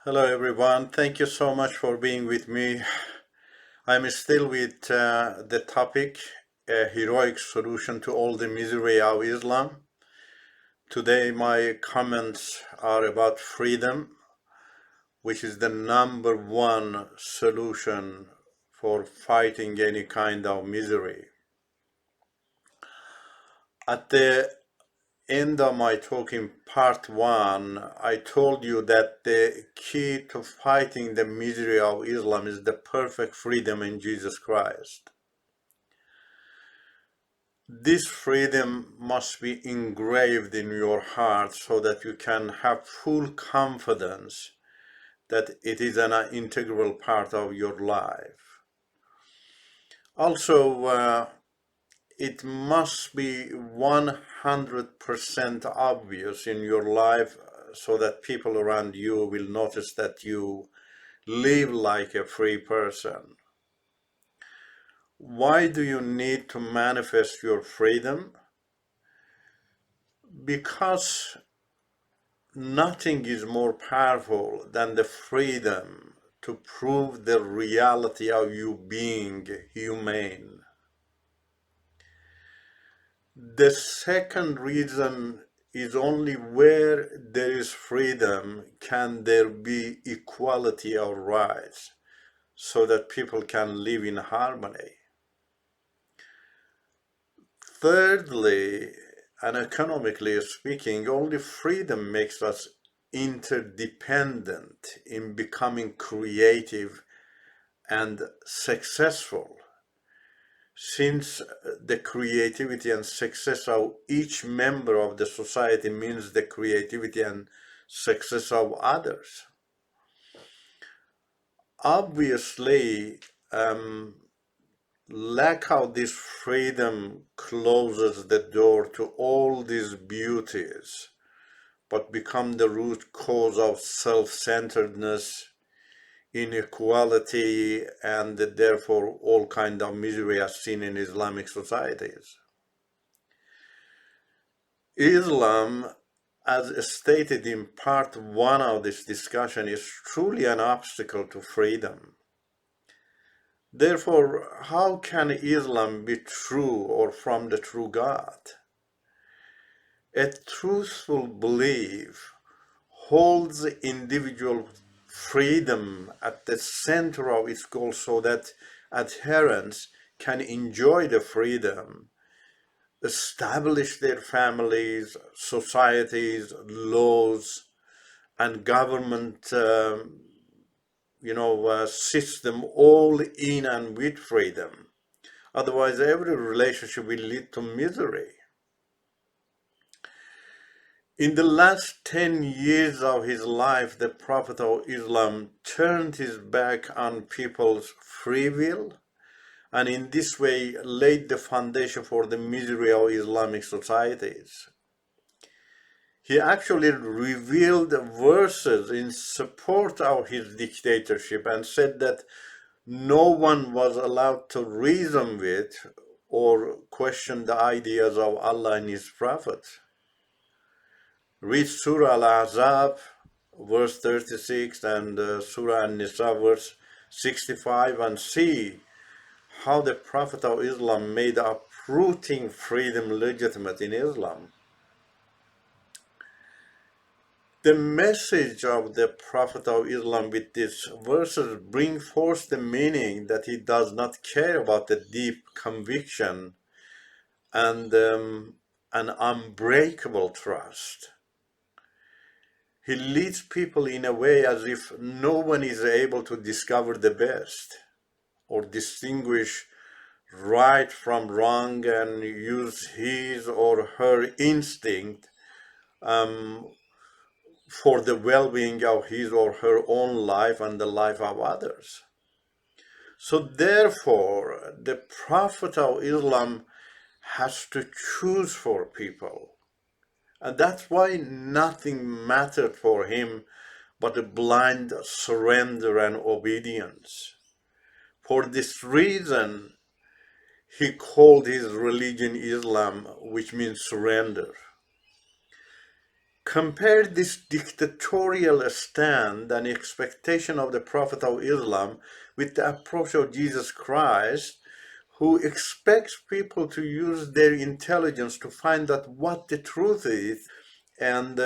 Hello everyone, thank you so much for being with me. I'm still with the topic, a heroic solution to all the misery of Islam. Today my comments are about freedom, which is the number one solution for fighting any kind of misery. At the end of my talk in part one, I told you that the key to fighting the misery of Islam is the perfect freedom in Jesus Christ. This freedom must be engraved in your heart so that you can have full confidence that it is an integral part of your life. Also, it must be 100% obvious in your life so that people around you will notice that you live like a free person. Why do you need to manifest your freedom? Because nothing is more powerful than the freedom to prove the reality of you being humane. The second reason is only where there is freedom can there be equality of rights so that people can live in harmony. Thirdly, and economically speaking, only freedom makes us interdependent in becoming creative and successful, since the creativity and success of each member of the society means the creativity and success of others. Obviously, lack of this freedom closes the door to all these beauties, but become the root cause of self-centeredness, inequality, and therefore all kind of misery as seen in Islamic societies. Islam, as stated in part one of this discussion, is truly an obstacle to freedom. Therefore, how can Islam be true or from the true God? A truthful belief holds individual freedom at the center of its goal so that adherents can enjoy the freedom, establish their families, societies, laws, and government system all in and with freedom. Otherwise, every relationship will lead to misery. In the last 10 years of his life, the Prophet of Islam turned his back on people's free will, and in this way laid the foundation for the misery of Islamic societies. He actually revealed verses in support of his dictatorship and said that no one was allowed to reason with or question the ideas of Allah and His Prophet. Read Surah Al-Ahzab, verse 36, and Surah An-Nisa, verse 65, and see how the Prophet of Islam made uprooting freedom legitimate in Islam. The message of the Prophet of Islam with these verses bring forth the meaning that he does not care about the deep conviction and an unbreakable trust. He leads people in a way as if no one is able to discover the best or distinguish right from wrong and use his or her instinct for the well-being of his or her own life and the life of others. So therefore, the Prophet of Islam has to choose for people. And that's why nothing mattered for him but a blind surrender and obedience. For this reason, he called his religion Islam, which means surrender. Compare this dictatorial stand and expectation of the Prophet of Islam with the approach of Jesus Christ, who expects people to use their intelligence to find out what the truth is and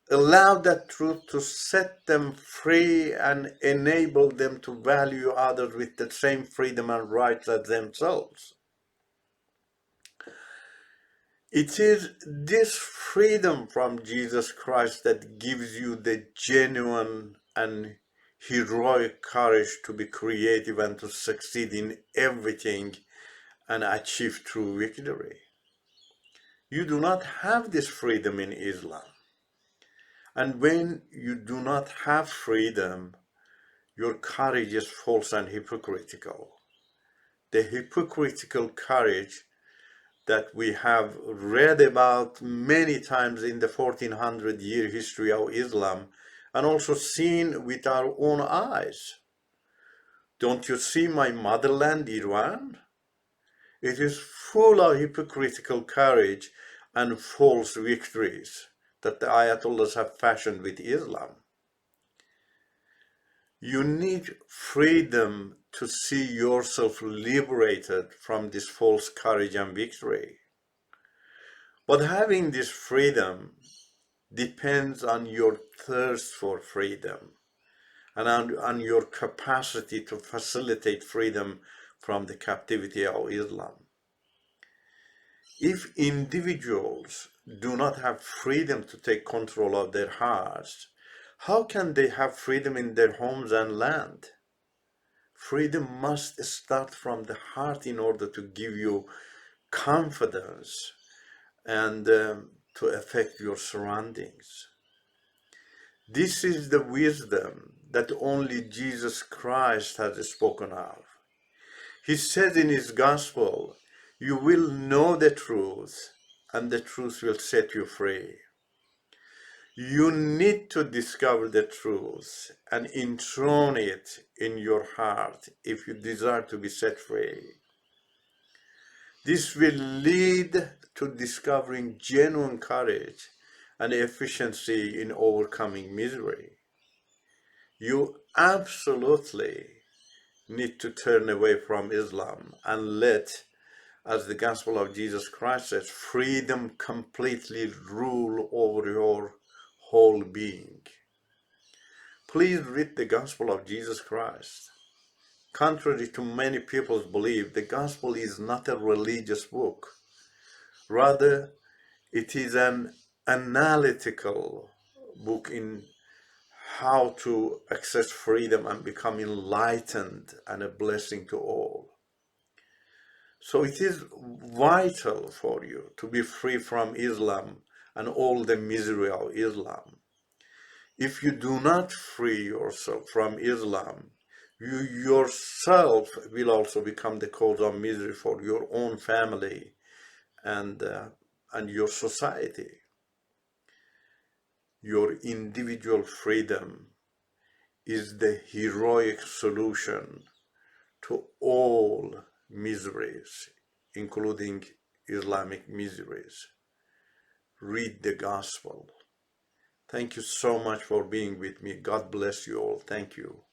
allow that truth to set them free and enable them to value others with the same freedom and rights as themselves. It is this freedom from Jesus Christ that gives you the genuine and heroic courage to be creative and to succeed in everything and achieve true victory. You do not have this freedom in Islam. And when you do not have freedom, your courage is false and hypocritical. The hypocritical courage that we have read about many times in the 1400-year history of Islam and also seen with our own eyes. Don't you see my motherland, Iran? It is full of hypocritical courage and false victories that the Ayatollahs have fashioned with Islam. You need freedom to see yourself liberated from this false courage and victory. But having this freedom depends on your thirst for freedom and on your capacity to facilitate freedom from the captivity of Islam. If individuals do not have freedom to take control of their hearts, how can they have freedom in their homes and land? Freedom must start from the heart in order to give you confidence and to affect your surroundings. This is the wisdom that only Jesus Christ has spoken of. He said in his gospel, "You will know the truth, and the truth will set you free." You need to discover the truth and enthrone it in your heart if you desire to be set free. This will lead to discovering genuine courage and efficiency in overcoming misery. You absolutely need to turn away from Islam and let, as the gospel of Jesus Christ says, freedom completely rule over your whole being. Please read the gospel of Jesus Christ. Contrary to many people's belief, the gospel is not a religious book. Rather, it is an analytical book in how to access freedom and become enlightened and a blessing to all. So it is vital for you to be free from Islam and all the misery of Islam. If you do not free yourself from Islam, you yourself will also become the cause of misery for your own family and your society. Your individual freedom is the heroic solution to all miseries, including Islamic miseries. Read the gospel. Thank you so much for being with me. God bless you all. Thank you.